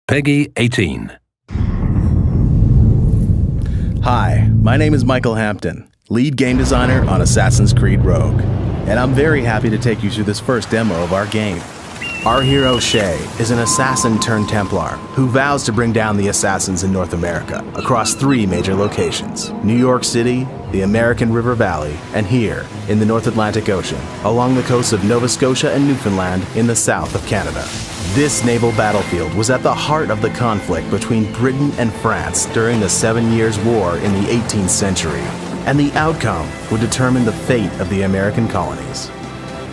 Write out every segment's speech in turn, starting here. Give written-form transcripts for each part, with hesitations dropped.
Peggy 18. Hi, my name is Michael Hampton, lead game designer on Assassin's Creed Rogue, and I'm very happy to take you through this first demo of our game. Our hero, Shay, is an assassin turned Templar who vows to bring down the assassins in North America across 3 major locations: New York City, the American River Valley, and here in the North Atlantic Ocean, along the coasts of Nova Scotia and Newfoundland in the south of Canada. This naval battlefield was at the heart of the conflict between Britain and France during the 7 Years' War in the 18th century, and the outcome would determine the fate of the American colonies.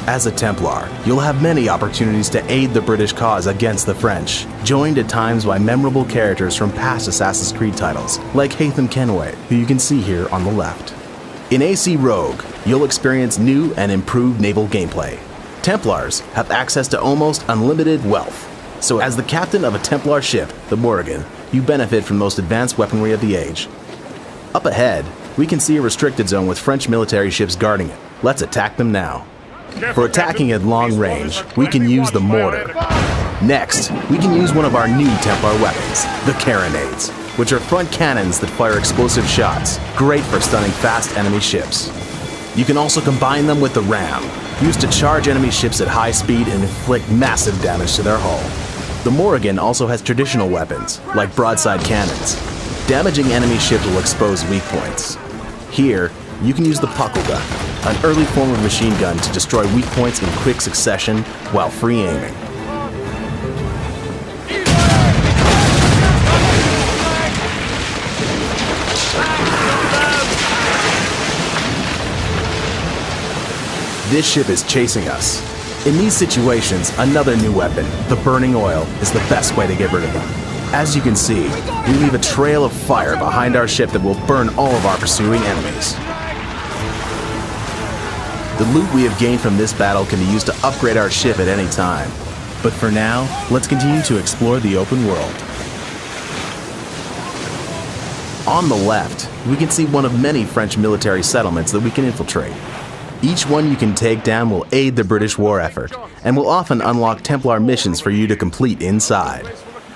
As a Templar, you'll have many opportunities to aid the British cause against the French, joined at times by memorable characters from past Assassin's Creed titles, like Haytham Kenway, who you can see here on the left. In AC Rogue, you'll experience new and improved naval gameplay. Templars have access to almost unlimited wealth, so as the captain of a Templar ship, the Morrigan, you benefit from the most advanced weaponry of the age. Up ahead, we can see a restricted zone with French military ships guarding it. Let's attack them now. For attacking at long range, we can use the mortar. Next, we can use one of our new Templar weapons, the carronades, which are front cannons that fire explosive shots, great for stunning fast enemy ships. You can also combine them with the ram, used to charge enemy ships at high speed and inflict massive damage to their hull. The Morrigan also has traditional weapons, like broadside cannons. Damaging enemy ships will expose weak points. Here, you can use the puckle gun, an early form of machine gun to destroy weak points in quick succession while free aiming. This ship is chasing us. In these situations, another new weapon, the burning oil, is the best way to get rid of them. As you can see, we leave a trail of fire behind our ship that will burn all of our pursuing enemies. The loot we have gained from this battle can be used to upgrade our ship at any time. But for now, let's continue to explore the open world. On the left, we can see one of many French military settlements that we can infiltrate. Each one you can take down will aid the British war effort, and will often unlock Templar missions for you to complete inside.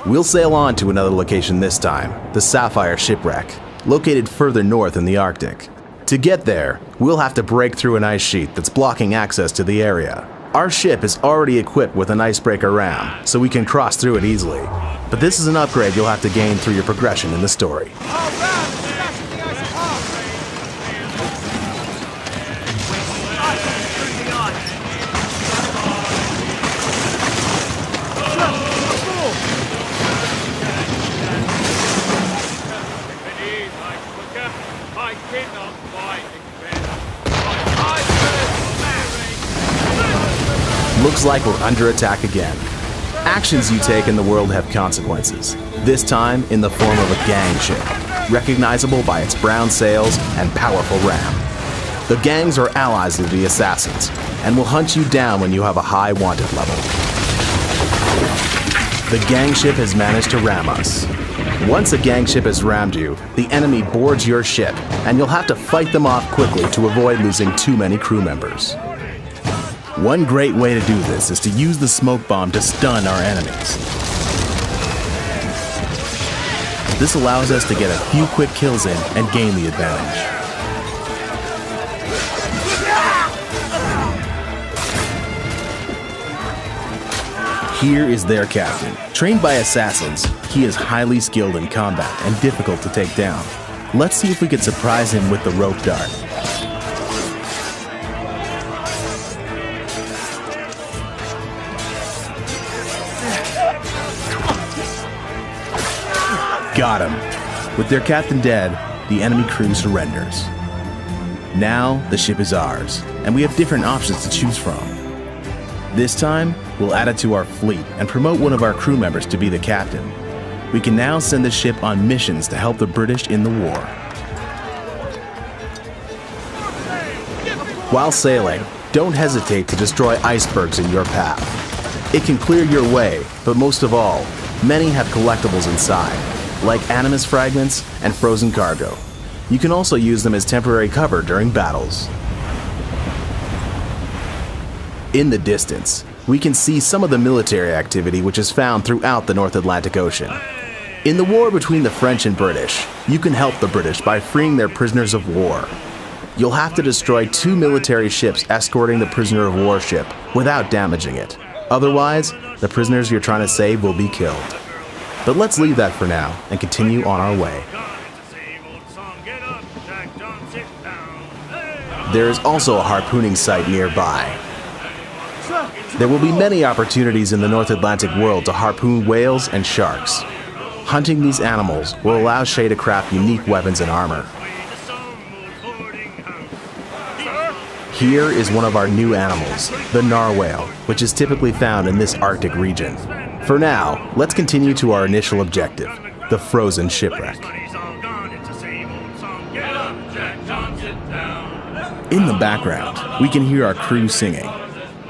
We'll sail on to another location this time, the Sapphire Shipwreck, located further north in the Arctic. To get there, we'll have to break through an ice sheet that's blocking access to the area. Our ship is already equipped with an icebreaker ram, so we can cross through it easily. But this is an upgrade you'll have to gain through your progression in the story. Looks like we're under attack again. Actions you take in the world have consequences, this time in the form of a gang ship, recognizable by its brown sails and powerful ram. The gangs are allies of the assassins, and will hunt you down when you have a high wanted level. The gang ship has managed to ram us. Once a gang ship has rammed you, the enemy boards your ship, and you'll have to fight them off quickly to avoid losing too many crew members. One great way to do this is to use the smoke bomb to stun our enemies. This allows us to get a few quick kills in and gain the advantage. Here is their captain. Trained by assassins, he is highly skilled in combat and difficult to take down. Let's see if we can surprise him with the rope dart. Got him. With their captain dead, the enemy crew surrenders. Now, the ship is ours, and we have different options to choose from. This time, we'll add it to our fleet and promote one of our crew members to be the captain. We can now send the ship on missions to help the British in the war. While sailing, don't hesitate to destroy icebergs in your path. It can clear your way, but most of all, many have collectibles inside, like animus fragments and frozen cargo. You can also use them as temporary cover during battles. In the distance, we can see some of the military activity which is found throughout the North Atlantic Ocean. In the war between the French and British, you can help the British by freeing their prisoners of war. You'll have to destroy 2 military ships escorting the prisoner of war ship without damaging it. Otherwise, the prisoners you're trying to save will be killed. But let's leave that for now and continue on our way. There is also a harpooning site nearby. There will be many opportunities in the North Atlantic world to harpoon whales and sharks. Hunting these animals will allow Shay to craft unique weapons and armor. Here is one of our new animals, the narwhale, which is typically found in this Arctic region. For now, let's continue to our initial objective, the frozen shipwreck. In the background, we can hear our crew singing.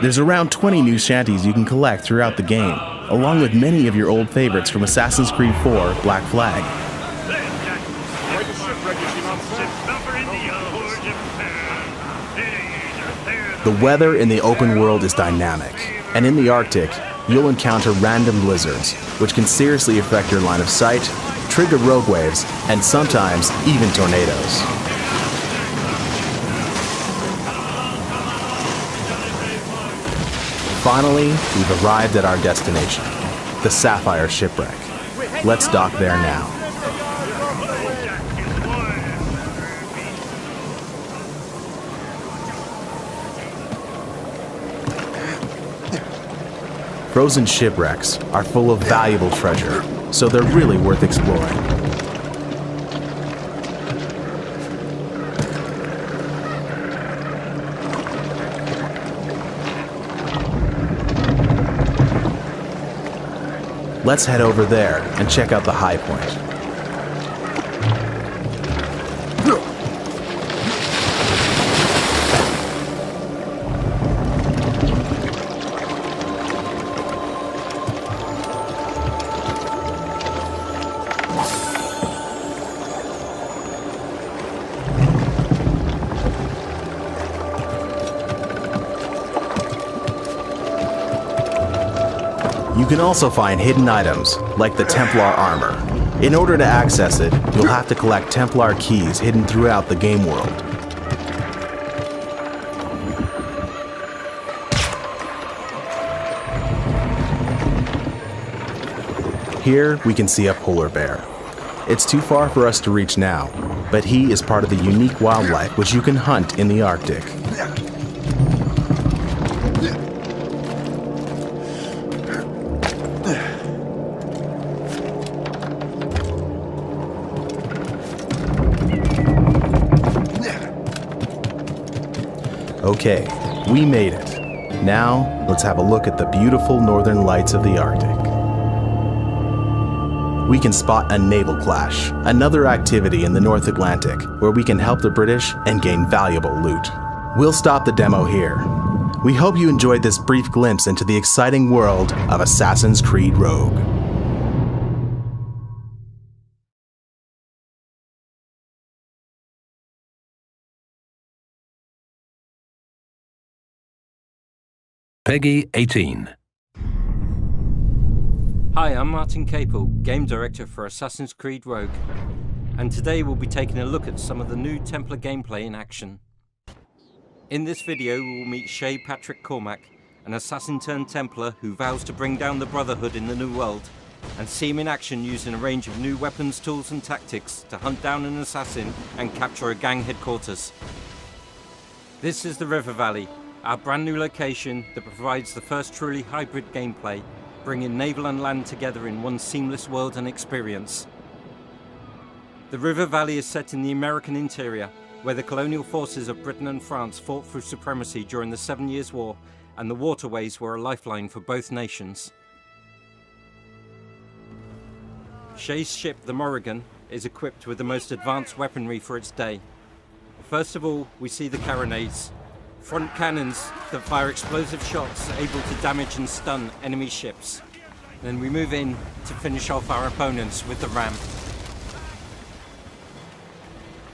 There's around 20 new shanties you can collect throughout the game, along with many of your old favorites from Assassin's Creed 4 Black Flag. The weather in the open world is dynamic, and in the Arctic, you'll encounter random blizzards, which can seriously affect your line of sight, trigger rogue waves, and sometimes even tornadoes. Finally, we've arrived at our destination, the Sapphire Shipwreck. Let's dock there now. Frozen shipwrecks are full of valuable treasure, so they're really worth exploring. Let's head over there and check out the high point. You can also find hidden items, like the Templar armor. In order to access it, you'll have to collect Templar keys hidden throughout the game world. Here, we can see a polar bear. It's too far for us to reach now, but he is part of the unique wildlife which you can hunt in the Arctic. Okay, we made it. Now, let's have a look at the beautiful northern lights of the Arctic. We can spot a naval clash, another activity in the North Atlantic where we can help the British and gain valuable loot. We'll stop the demo here. We hope you enjoyed this brief glimpse into the exciting world of Assassin's Creed Rogue. Peggy 18. Hi, I'm Martin Capel, Game Director for Assassin's Creed Rogue, and today we'll be taking a look at some of the new Templar gameplay in action. In this video we will meet Shay Patrick Cormac, an assassin turned Templar who vows to bring down the Brotherhood in the New World, and see him in action using a range of new weapons, tools and tactics to hunt down an assassin and capture a gang headquarters. This is the River Valley, our brand new location that provides the first truly hybrid gameplay, bringing naval and land together in one seamless world and experience. The River Valley is set in the American interior, where the colonial forces of Britain and France fought for supremacy during the 7 Years' War, and the waterways were a lifeline for both nations. Shay's ship, the Morrigan, is equipped with the most advanced weaponry for its day. First of all, we see the carronades, front cannons that fire explosive shots able to damage and stun enemy ships. Then we move in to finish off our opponents with the ram.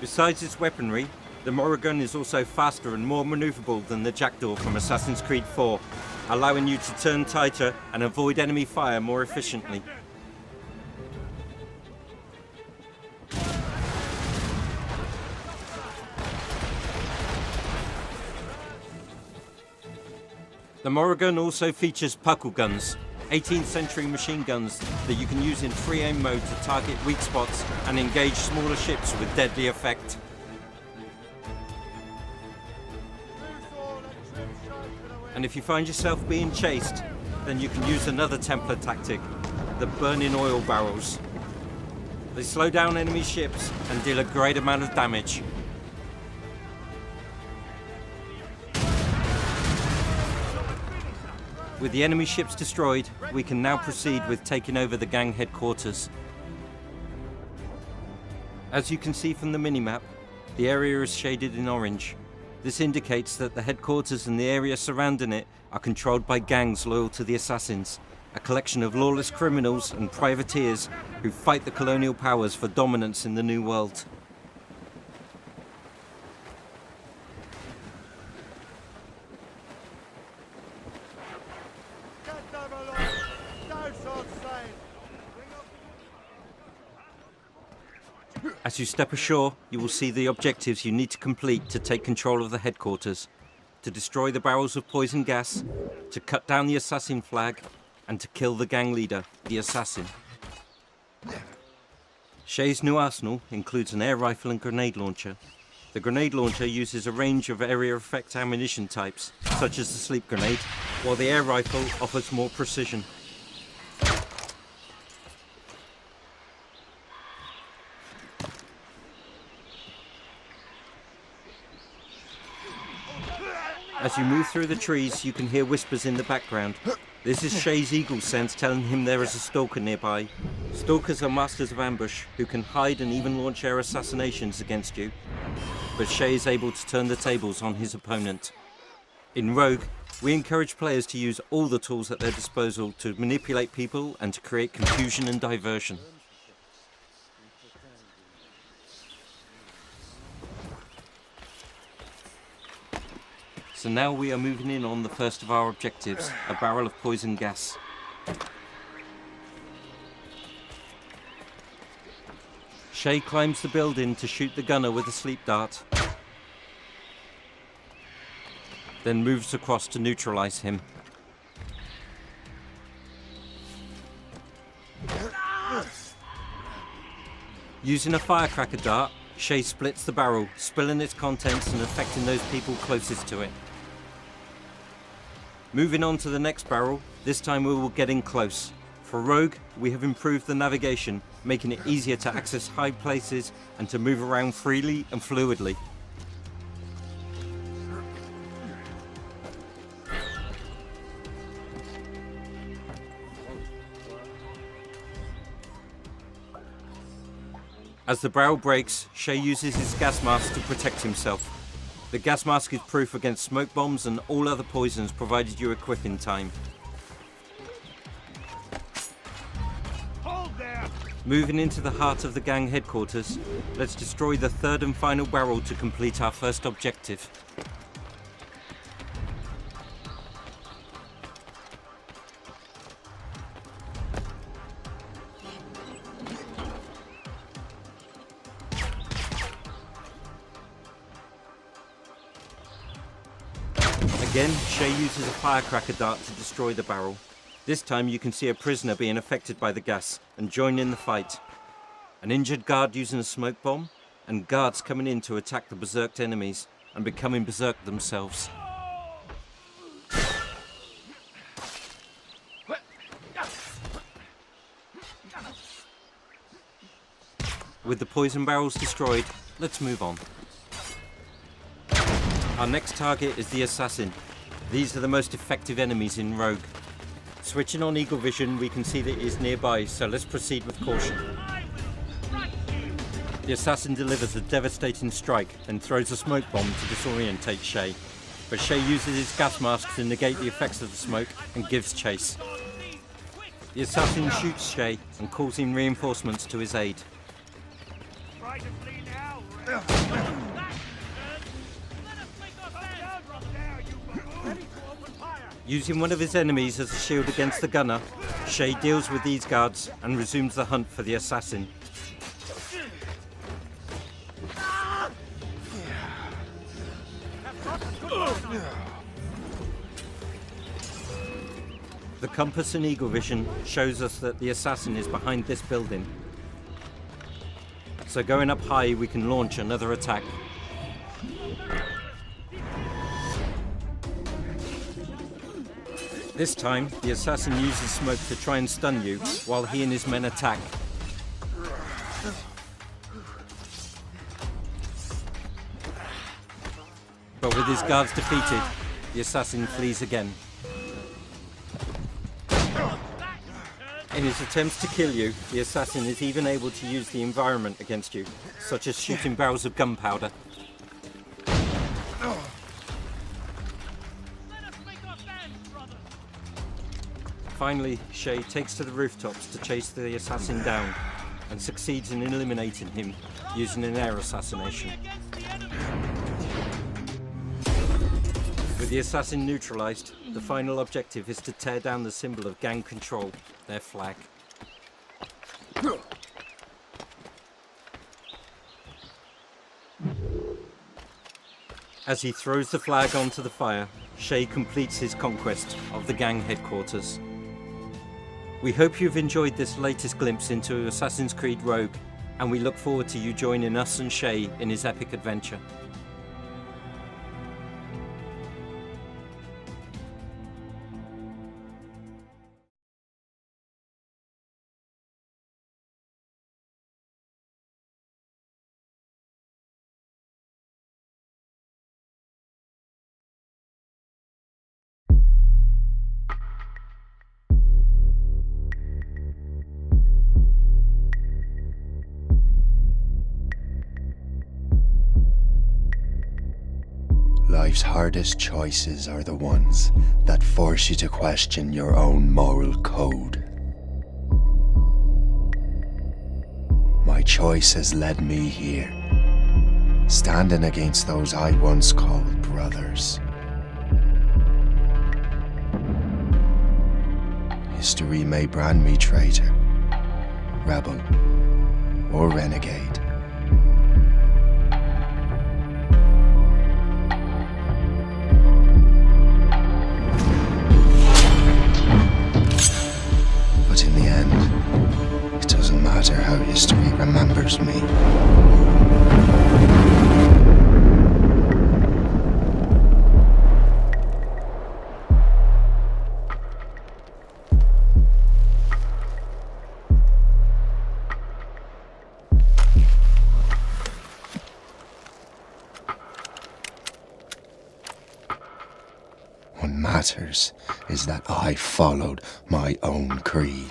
Besides its weaponry, The Morrigan is also faster and more maneuverable than the Jackdaw from Assassin's Creed 4, allowing you to turn tighter and avoid enemy fire more efficiently. The Morrigan also features puckle guns, 18th century machine guns that you can use in free aim mode to target weak spots and engage smaller ships with deadly effect. And if you find yourself being chased, then you can use another Templar tactic, the burning oil barrels. They slow down enemy ships and deal a great amount of damage. With the enemy ships destroyed, we can now proceed with taking over the gang headquarters. As you can see from the minimap, the area is shaded in orange. This indicates that the headquarters and the area surrounding it are controlled by gangs loyal to the Assassins, a collection of lawless criminals and privateers who fight the colonial powers for dominance in the New World. As you step ashore, you will see the objectives you need to complete to take control of the headquarters, to destroy the barrels of poison gas, to cut down the assassin flag, and to kill the gang leader, the assassin. Shay's new arsenal includes an air rifle and grenade launcher. The grenade launcher uses a range of area effect ammunition types, such as the sleep grenade, while the air rifle offers more precision. As you move through the trees, you can hear whispers in the background. This is Shay's eagle sense telling him there is a stalker nearby. Stalkers are masters of ambush who can hide and even launch air assassinations against you. But Shay is able to turn the tables on his opponent. In Rogue, we encourage players to use all the tools at their disposal to manipulate people and to create confusion and diversion. So now we are moving in on the first of our objectives, a barrel of poison gas. Shay climbs the building to shoot the gunner with a sleep dart, then moves across to neutralize him. Using a firecracker dart, Shay splits the barrel, spilling its contents and affecting those people closest to it. Moving on to the next barrel, this time we will get in close. For Rogue, we have improved the navigation, making it easier to access high places and to move around freely and fluidly. As the barrel breaks, Shay uses his gas mask to protect himself. The gas mask is proof against smoke bombs and all other poisons provided you equip in time. Moving into the heart of the gang headquarters, let's destroy the third and final barrel to complete our first objective. Again, Shay uses a firecracker dart to destroy the barrel. This time you can see a prisoner being affected by the gas and join in the fight. An injured guard using a smoke bomb, and guards coming in to attack the berserked enemies and becoming berserked themselves. With the poison barrels destroyed, let's move on. Our next target is the assassin. These are the most effective enemies in Rogue. Switching on Eagle Vision, we can see that he is nearby, so let's proceed with caution. The assassin delivers a devastating strike and throws a smoke bomb to disorientate Shay. But Shay uses his gas mask to negate the effects of the smoke and gives chase. The assassin shoots Shay and calls in reinforcements to his aid. Using one of his enemies as a shield against the gunner, Shay deals with these guards and resumes the hunt for the assassin. The compass and eagle vision shows us that the assassin is behind this building. So going up high, we can launch another attack. This time, the assassin uses smoke to try and stun you, while he and his men attack. But with his guards defeated, the assassin flees again. In his attempts to kill you, the assassin is even able to use the environment against you, such as shooting barrels of gunpowder. Finally, Shay takes to the rooftops to chase the assassin down and succeeds in eliminating him using an air assassination. With the assassin neutralized, the final objective is to tear down the symbol of gang control, their flag. As he throws the flag onto the fire, Shay completes his conquest of the gang headquarters. We hope you've enjoyed this latest glimpse into Assassin's Creed Rogue, and we look forward to you joining us and Shay in his epic adventure. Life's hardest choices are the ones that force you to question your own moral code. My choice has led me here, standing against those I once called brothers. History may brand me traitor, rebel, or renegade. But in the end, it doesn't matter how history remembers me. What matters is that I followed my own creed.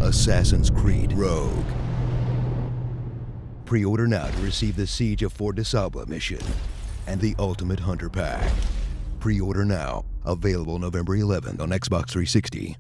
Assassin's Creed Rogue. Pre-order now to receive the Siege of Fort DeSalva mission and the Ultimate Hunter Pack. Pre-order now. Available November 11th on Xbox 360.